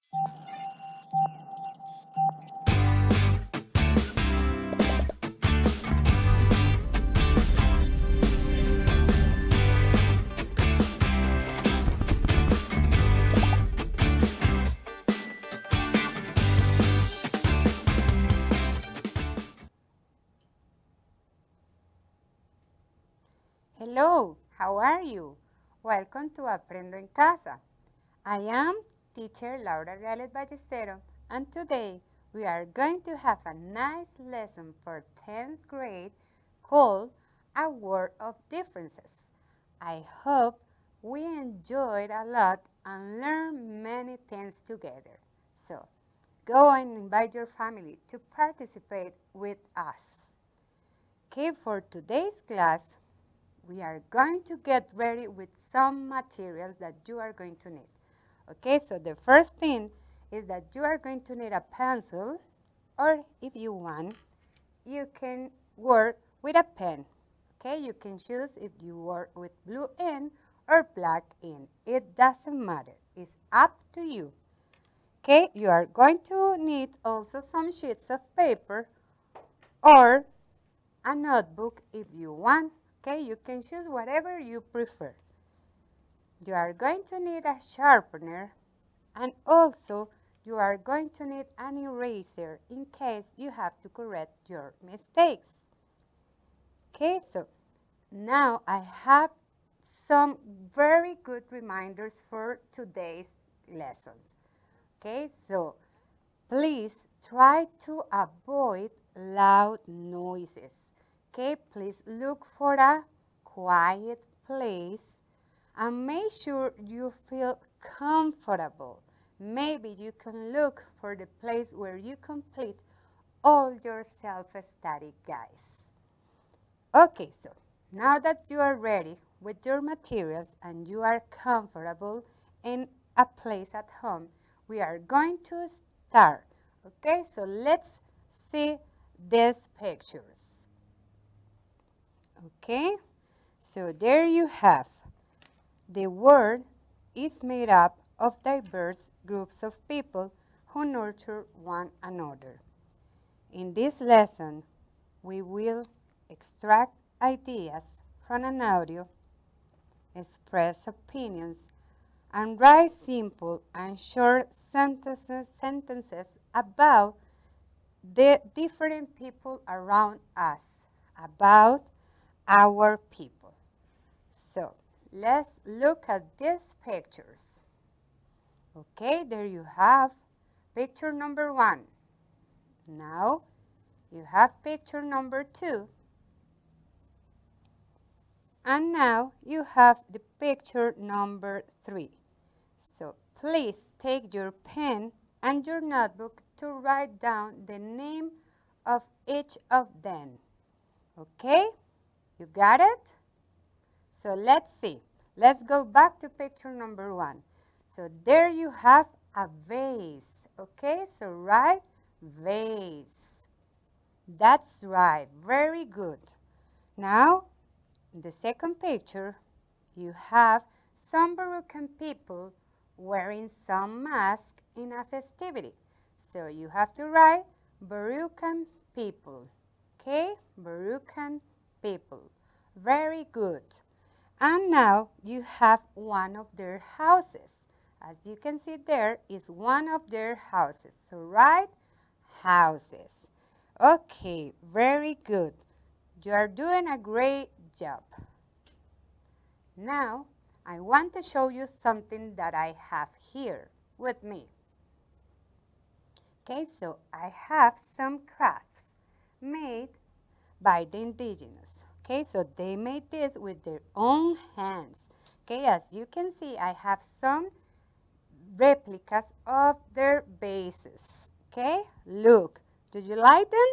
Hello, how are you? Welcome to Aprendo en Casa. I am teacher Laura Reales Ballesteros, and today we are going to have a nice lesson for 10th grade called A World of Differences. I hope we enjoyed a lot and learned many things together. So, go and invite your family to participate with us. Okay, for today's class, we are going to get ready with some materials that you are going to need. Okay, so the first thing is that you are going to need a pencil, or if you want, you can work with a pen. Okay, you can choose if you work with blue ink or black ink. It doesn't matter. It's up to you. Okay, you are going to need also some sheets of paper or a notebook if you want. Okay, you can choose whatever you prefer. You are going to need a sharpener, and also you are going to need an eraser in case you have to correct your mistakes. Okay, so now I have some very good reminders for today's lesson. Okay, so please try to avoid loud noises. Okay, please look for a quiet place and make sure you feel comfortable. Maybe you can look for the place where you complete all your self-study, guys. Okay, so now that you are ready with your materials and you are comfortable in a place at home, we are going to start. Okay, so let's see these pictures. Okay, so there you have. The world is made up of diverse groups of people who nurture one another. In this lesson, we will extract ideas from an audio, express opinions, and write simple and short sentences about the different people around us, about our people. So let's look at these pictures. Okay, there you have picture number 1. Now you have picture number 2. And now you have the picture number 3. So please take your pen and your notebook to write down the name of each of them. Okay? You got it? So let's see. Let's go back to picture number 1. So there you have a vase. Okay, so write vase. That's right. Very good. Now, in the second picture, you have some Borucan people wearing some mask in a festivity. So you have to write Borucan people. Okay, Borucan people. Very good. And now you have one of their houses. As you can see, there is one of their houses. So write houses. Okay, very good. You are doing a great job. Now I want to show you something that I have here with me. Okay, so I have some crafts made by the indigenous. Okay, so they made this with their own hands. Okay, as you can see, I have some replicas of their vases. Okay, look, do you like them?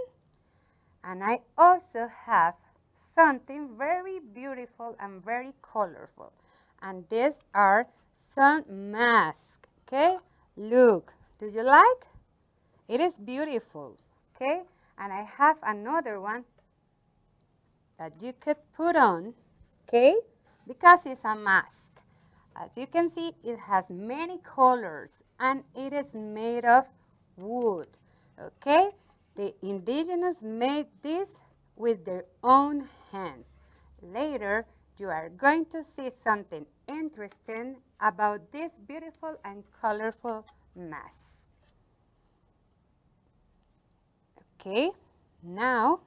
And I also have something very beautiful and very colorful. And these are some masks. Okay, look, do you like? It is beautiful. Okay, and I have another one that you could put on, okay, because it's a mask. As you can see, it has many colors and it is made of wood. Okay? The indigenous made this with their own hands. Later, you are going to see something interesting about this beautiful and colorful mask. Okay, now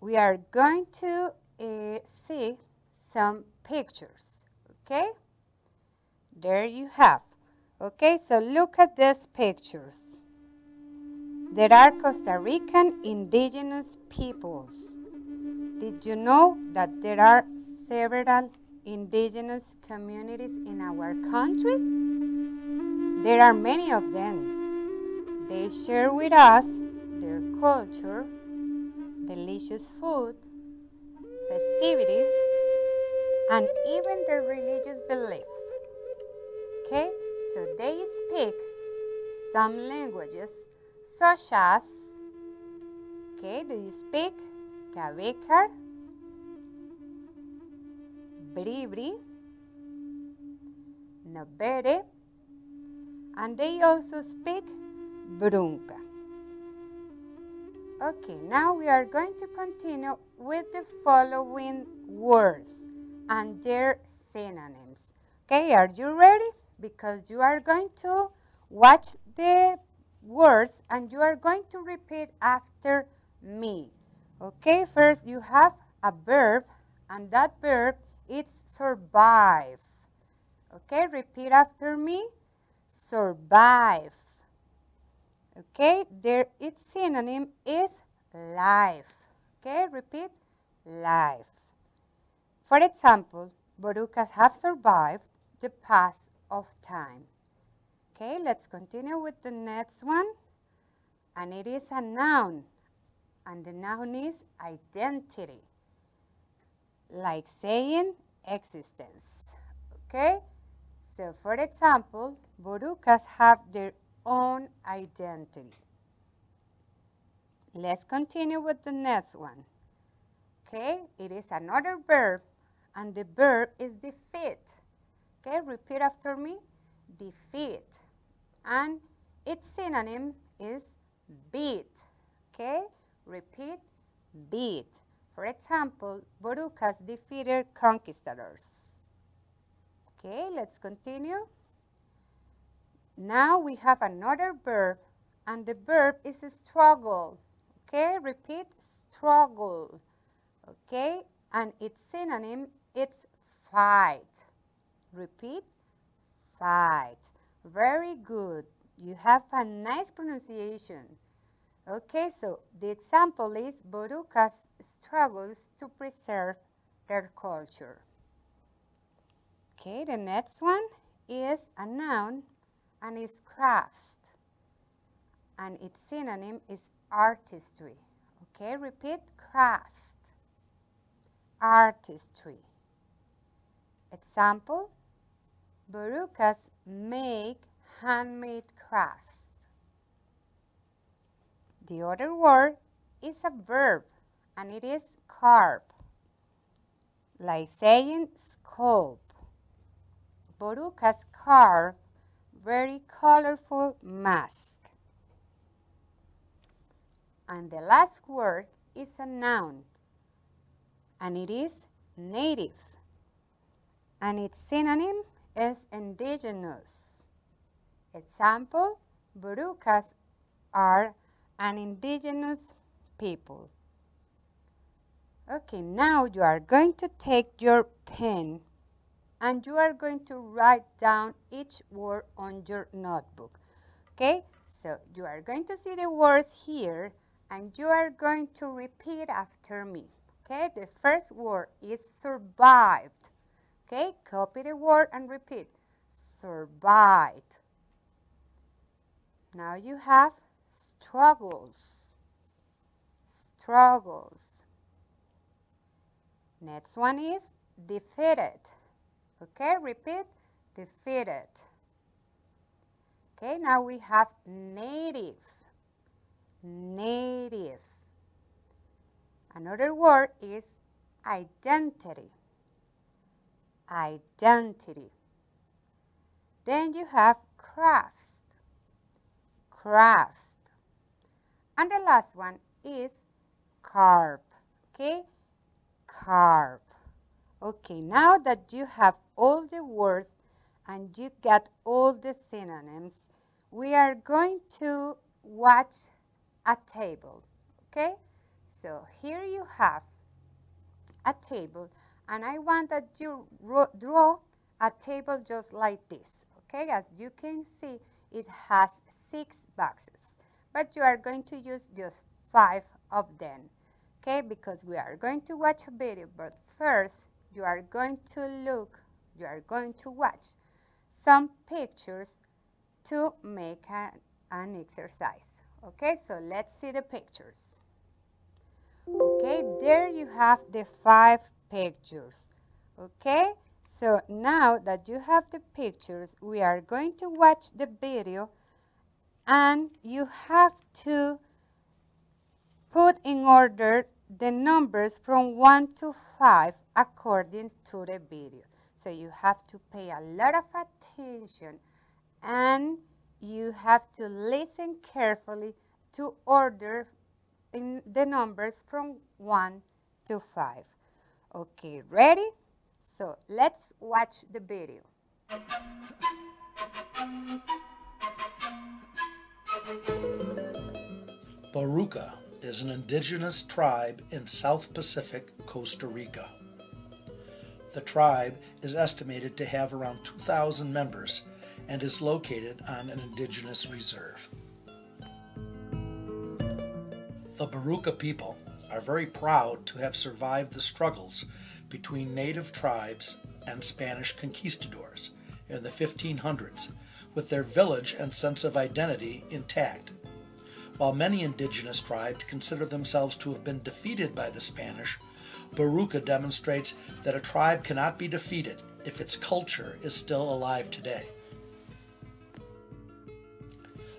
we are going to see some pictures. Okay, there you have. Okay, so look at these pictures. There are Costa Rican indigenous peoples. Did you know that there are several indigenous communities in our country? There are many of them. They share with us their culture, delicious food, festivities, and even their religious belief. Okay, so they speak some languages such as, okay, they speak Cabécar, Bribri, Nobere, and they also speak Brunca. Okay, now we are going to continue with the following words and their synonyms. Okay, are you ready? Because you are going to watch the words and you are going to repeat after me. Okay, first you have a verb and that verb is survive. Okay, repeat after me. Survive. Okay, its synonym is life. Okay, repeat, life. For example, Borucas have survived the pass of time. Okay, let's continue with the next one. And it is a noun. And the noun is identity. Like saying existence. Okay, so for example, Borucas have their own identity. Let's continue with the next one. Okay, it is another verb and the verb is defeat. Okay, repeat after me, defeat. And its synonym is beat. Okay, repeat, beat. For example, Borucas defeated conquistadors. Okay, let's continue. Now we have another verb and the verb is struggle. Okay, repeat, struggle. Okay, and its synonym is fight. Repeat, fight. Very good. You have a nice pronunciation. Okay, so the example is Borucas struggles to preserve their culture. Okay, the next one is a noun and it's crafts. And its synonym is artistry. Okay, repeat, crafts. Artistry. Example, Borucas make handmade crafts. The other word is a verb and it is carve. Like saying sculpt. Borucas carve very colorful mask. And the last word is a noun and it is native. And its synonym is indigenous. Example, Borucas are an indigenous people. Okay, now you are going to take your pen and you are going to write down each word on your notebook. Okay, so you are going to see the words here and you are going to repeat after me. Okay, the first word is survived. Okay, copy the word and repeat. Survived. Now you have struggles. Struggles. Next one is defeated. Okay, repeat. Defeated. Okay, now we have native. Native. Another word is identity. identity. Then you have crafts. Crafts. And the last one is carp. Okay? Carp. Okay, now that you have all the words and you got all the synonyms, we are going to watch a table. Okay? So here you have a table, and I want that you draw a table just like this. Okay? As you can see, it has 6 boxes, but you are going to use just 5 of them. Okay? Because we are going to watch a video, but first you are going to watch some pictures to make an exercise. Okay, so let's see the pictures. Okay, there you have the 5 pictures. Okay, so now that you have the pictures, we are going to watch the video, and you have to put in order the numbers from 1 to 5 according to the video. So you have to pay a lot of attention, and you have to listen carefully to order in the numbers from 1 to 5. Okay, ready? So let's watch the video. Boruca is an indigenous tribe in South Pacific, Costa Rica. The tribe is estimated to have around 2,000 members and is located on an indigenous reserve. The Boruca people are very proud to have survived the struggles between native tribes and Spanish conquistadors in the 1500s, with their village and sense of identity intact. While many indigenous tribes consider themselves to have been defeated by the Spanish, Boruca demonstrates that a tribe cannot be defeated if its culture is still alive today.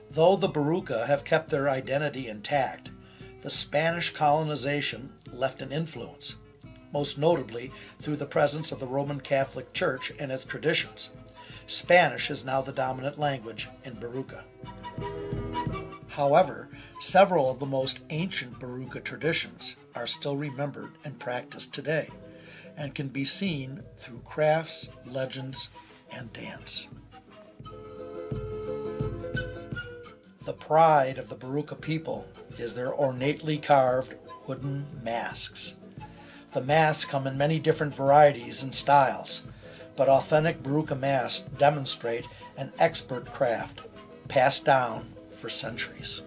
Though the Boruca have kept their identity intact, the Spanish colonization left an influence, most notably through the presence of the Roman Catholic Church and its traditions. Spanish is now the dominant language in Boruca. However, several of the most ancient Boruca traditions are still remembered and practiced today, and can be seen through crafts, legends, and dance. The pride of the Boruca people is their ornately carved wooden masks. The masks come in many different varieties and styles, but authentic Boruca masks demonstrate an expert craft passed down for centuries.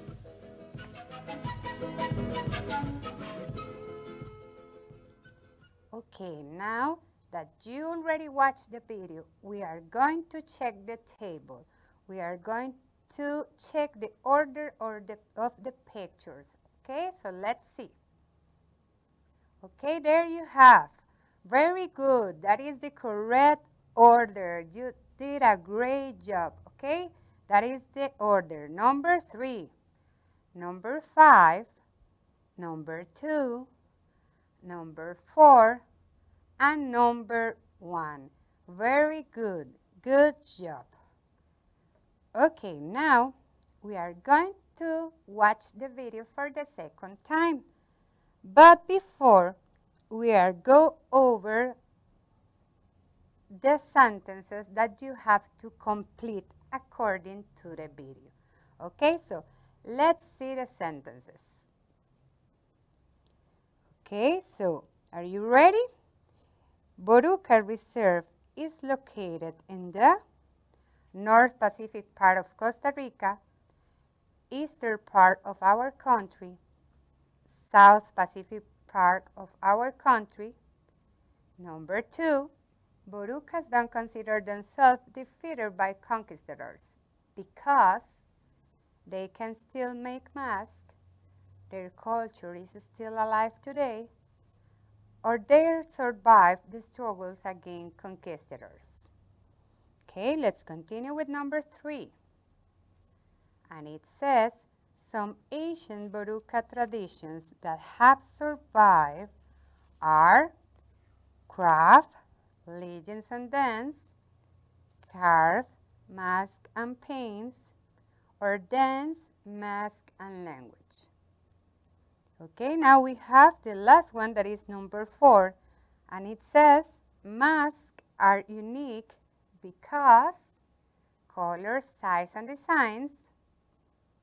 Okay, now that you already watched the video, we are going to check the table. We are going to check the order of the pictures. Okay, so let's see. Okay, there you have. Very good. That is the correct order. You did a great job. Okay, that is the order. Number 3, number 5, number 2, number 4, and number 1. Very good. Good job. Okay, now we are going to watch the video for the second time. But before, we are go over the sentences that you have to complete according to the video. Okay, so let's see the sentences. Okay, so are you ready? Boruca Reserve is located in the North Pacific part of Costa Rica, eastern part of our country, South Pacific part of our country. Number 2, Borucas don't consider themselves defeated by conquistadors because they can still make masks, their culture is still alive today, or they survived the struggles against conquistadors. Okay, let's continue with number 3. And it says, some Asian Boruca traditions that have survived are craft, legends and dance, carve, mask and paints, or dance, mask and language. Okay, now we have the last one that is number 4, and it says masks are unique because colors, size and designs,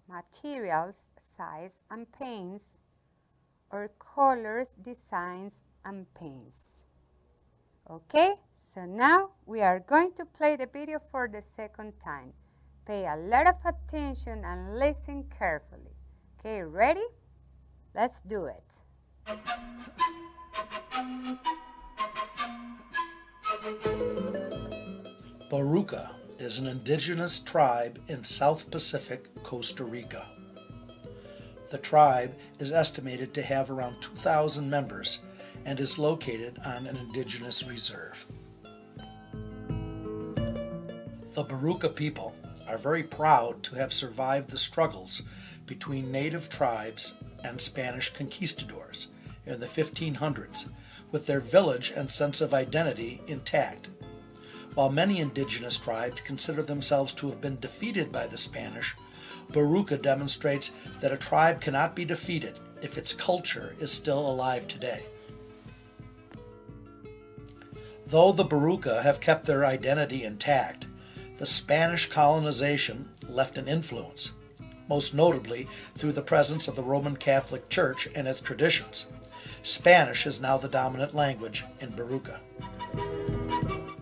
materials, size and paints, or colors, designs and paints. Okay, so now we are going to play the video for the second time. Pay a lot of attention and listen carefully. Okay, ready? Let's do it. Boruca is an indigenous tribe in South Pacific, Costa Rica. The tribe is estimated to have around 2,000 members and is located on an indigenous reserve. The Boruca people are very proud to have survived the struggles between native tribes and Spanish conquistadors in the 1500s, with their village and sense of identity intact. While many indigenous tribes consider themselves to have been defeated by the Spanish, Boruca demonstrates that a tribe cannot be defeated if its culture is still alive today. Though the Boruca have kept their identity intact, the Spanish colonization left an influence, most notably through the presence of the Roman Catholic Church and its traditions. Spanish is now the dominant language in Boruca.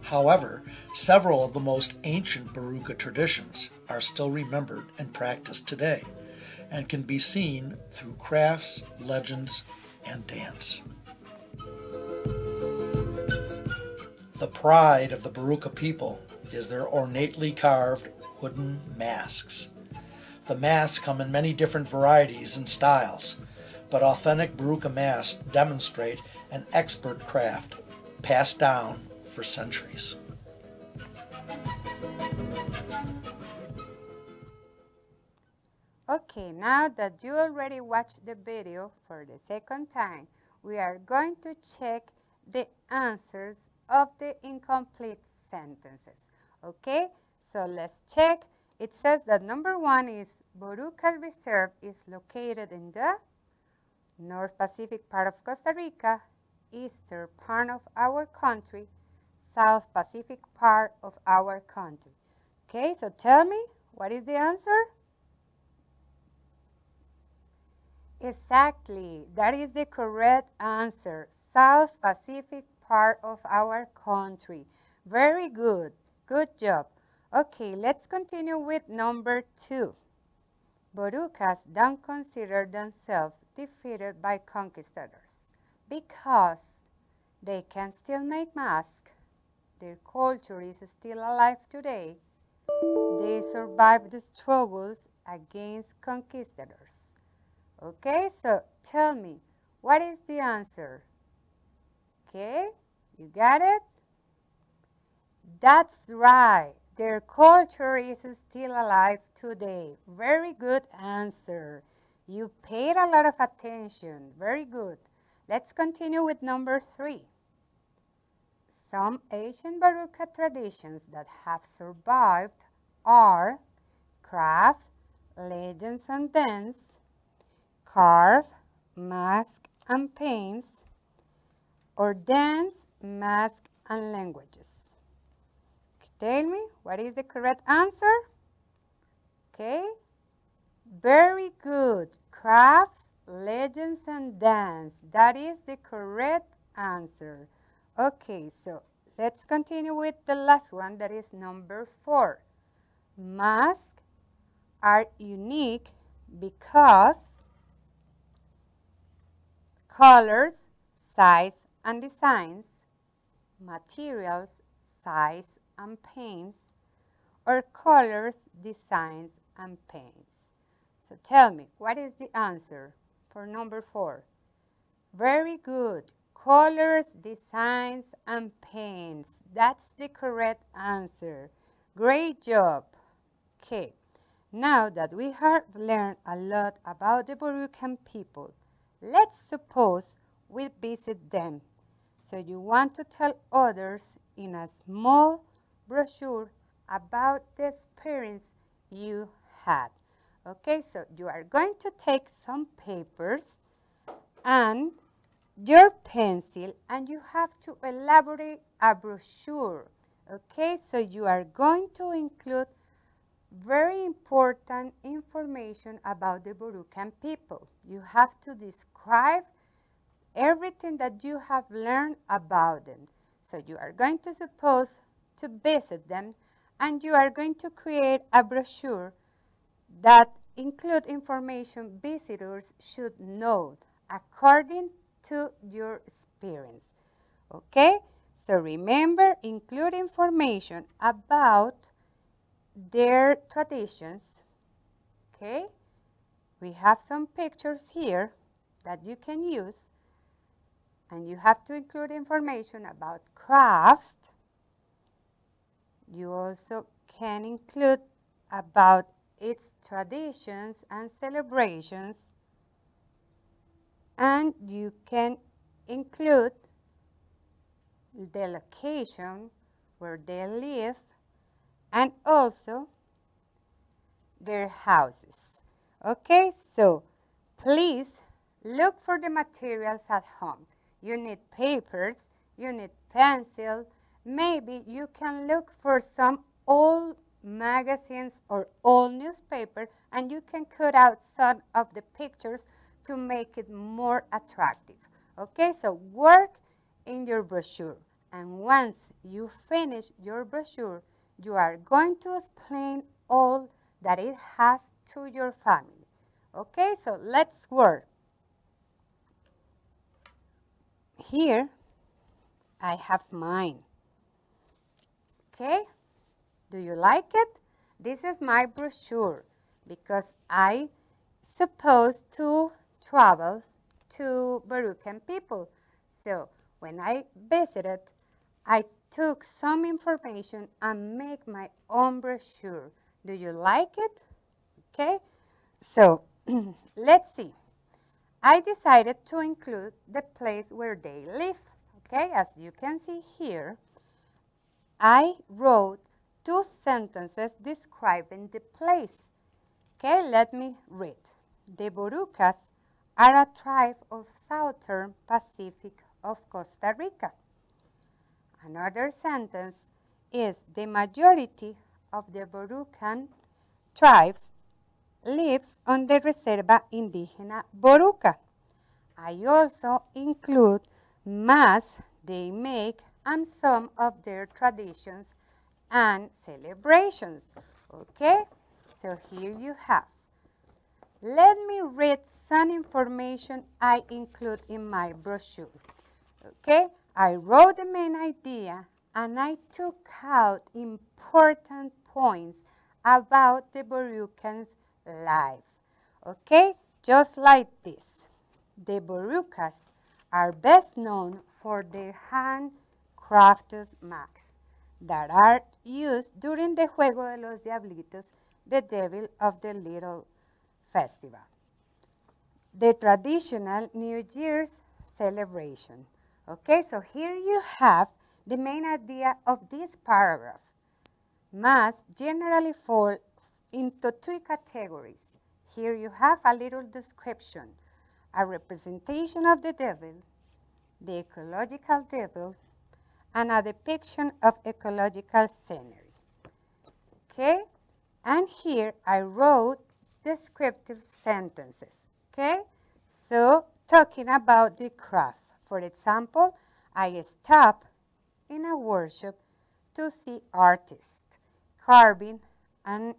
However, several of the most ancient Boruca traditions are still remembered and practiced today, and can be seen through crafts, legends, and dance. The pride of the Boruca people is their ornately carved wooden masks. The masks come in many different varieties and styles, but authentic Boruca masks demonstrate an expert craft passed down for centuries. Okay, now that you already watched the video for the second time, we are going to check the answers of the incomplete sentences. Okay, so let's check. It says that number 1 is Borucas Reserve is located in the North Pacific part of Costa Rica, eastern part of our country, South Pacific part of our country. Okay, so tell me, what is the answer? Exactly, that is the correct answer. South Pacific part of our country. Very good. Good job. Okay, let's continue with number 2. Borucas don't consider themselves defeated by conquistadors because they can still make masks. Their culture is still alive today. They survived the struggles against conquistadors. Okay, so tell me, what is the answer? Okay, you got it? That's right. Their culture is still alive today. Very good answer. You paid a lot of attention. Very good. Let's continue with number 3. Some Asian Boruca traditions that have survived are craft, legends and dance, carve, mask and paints, or dance, mask and languages. Tell me, what is the correct answer? Okay, very good. Crafts, legends, and dance. That is the correct answer. Okay, so let's continue with the last one, that is number 4. Masks are unique because colors, size, and designs, materials, size, and paints, or colors, designs, and paints. So tell me, what is the answer for number 4? Very good. Colors, designs, and paints. That's the correct answer. Great job. Okay, now that we have learned a lot about the Borucan people, let's suppose we visit them. So you want to tell others in a small brochure about the experience you had. Okay, so you are going to take some papers and your pencil, and you have to elaborate a brochure. Okay, so you are going to include very important information about the Borucan people. You have to describe everything that you have learned about them. So you are going to suppose to visit them, and you are going to create a brochure that include information visitors should know according to your experience. Okay? So remember, include information about their traditions. Okay? We have some pictures here that you can use, and you have to include information about crafts. You also can include about its traditions and celebrations, and you can include the location where they live and also their houses. Okay, so please look for the materials at home. You need papers, you need pencil, maybe you can look for some old magazines or old newspaper, and you can cut out some of the pictures to make it more attractive. Okay, so work in your brochure, and once you finish your brochure, you are going to explain all that it has to your family. Okay, so let's work. Here I have mine. Okay, do you like it? This is my brochure because I supposed to travel to Borucan people. So when I visited, I took some information and make my own brochure. Do you like it? Okay, so let's see. I decided to include the place where they live. Okay, as you can see here, I wrote 2 sentences describing the place. Okay, let me read. The Borucas are a tribe of southern Pacific of Costa Rica. Another sentence is the majority of the Borucan tribes lives on the Reserva Indígena Boruca. I also include masks they make and some of their traditions and celebrations. Okay, so here you have. Let me read some information I include in my brochure. Okay, I wrote the main idea and I took out important points about the Borucans' life. Okay, just like this. The Borucas are best known for their handcrafted masks that are used during the Juego de los Diablitos, the Devil of the Little Festival, the traditional New Year's celebration. Okay, so here you have the main idea of this paragraph. Masks generally fall into 3 categories. Here you have a little description, a representation of the devil, the ecological devil, and a depiction of ecological scenery. Okay, and here I wrote descriptive sentences. Okay, so talking about the craft. For example, I stopped in a workshop to see artists carving, and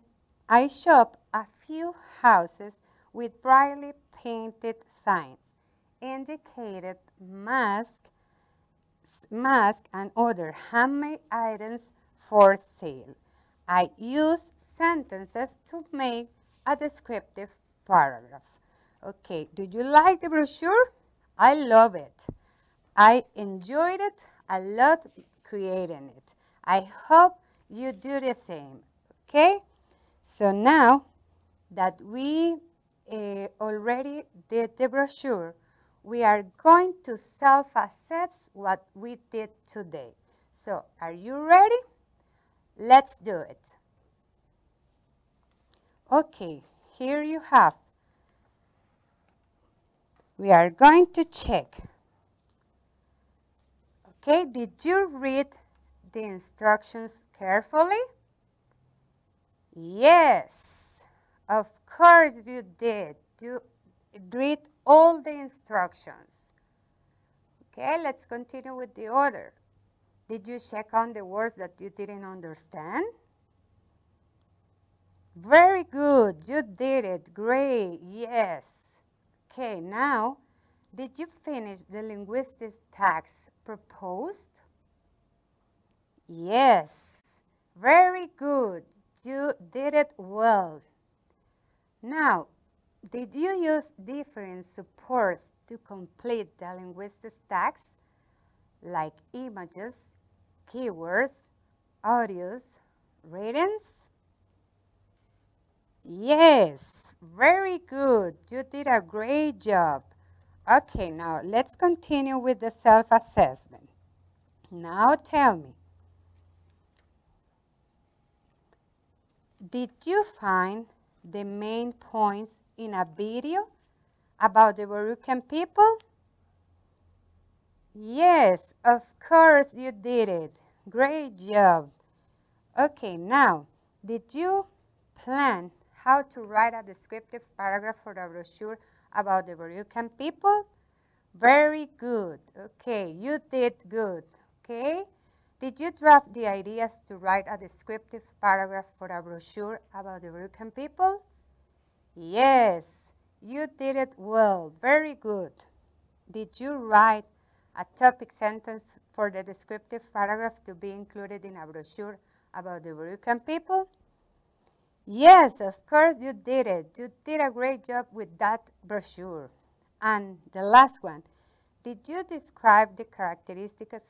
I shop a few houses with brightly painted signs indicated masks and other handmade items for sale. I use sentences to make a descriptive paragraph. Okay, do you like the brochure? I love it. I enjoyed it a lot creating it. I hope you do the same. Okay, so now that we already did the brochure, we are going to self-assess what we did today. So, are you ready? Let's do it. Okay, here you have. We are going to check. Okay, did you read the instructions carefully? Yes, of course you did. You read all the instructions. Okay, let's continue with the order. Did you check on the words that you didn't understand? Very good, you did it. Great, yes. Okay, now, did you finish the linguistic task proposed? Yes, very good. You did it well. Now, did you use different supports to complete the linguistic task, like images, keywords, audios, readings? Yes, very good. You did a great job. Okay, now let's continue with the self-assessment. Now tell me, did you find the main points in a video about the Borucan people? Yes, of course you did it. Great job. Okay, now, did you plan how to write a descriptive paragraph for the brochure about the Borucan people? Very good. Okay, you did good. Okay. Did you draft the ideas to write a descriptive paragraph for a brochure about the Borucan people? Yes, you did it well. Very good. Did you write a topic sentence for the descriptive paragraph to be included in a brochure about the Borucan people? Yes, of course you did it. You did a great job with that brochure. And the last one, did you describe the characteristics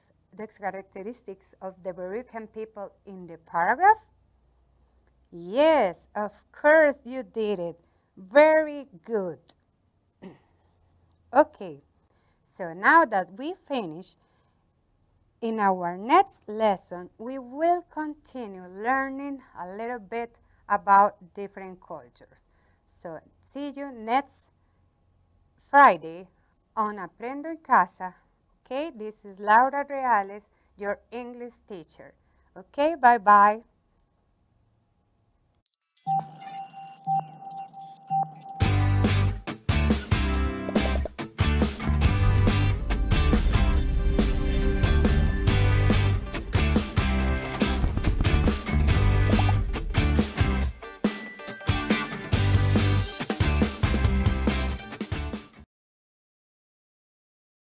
of the Borucan people in the paragraph? Yes, of course you did it. Very good. Okay, so now that we finish, in our next lesson, we will continue learning a little bit about different cultures. So, see you next Friday on Aprendo en Casa. Okay, this is Laura Reales, your English teacher. Okay, bye-bye.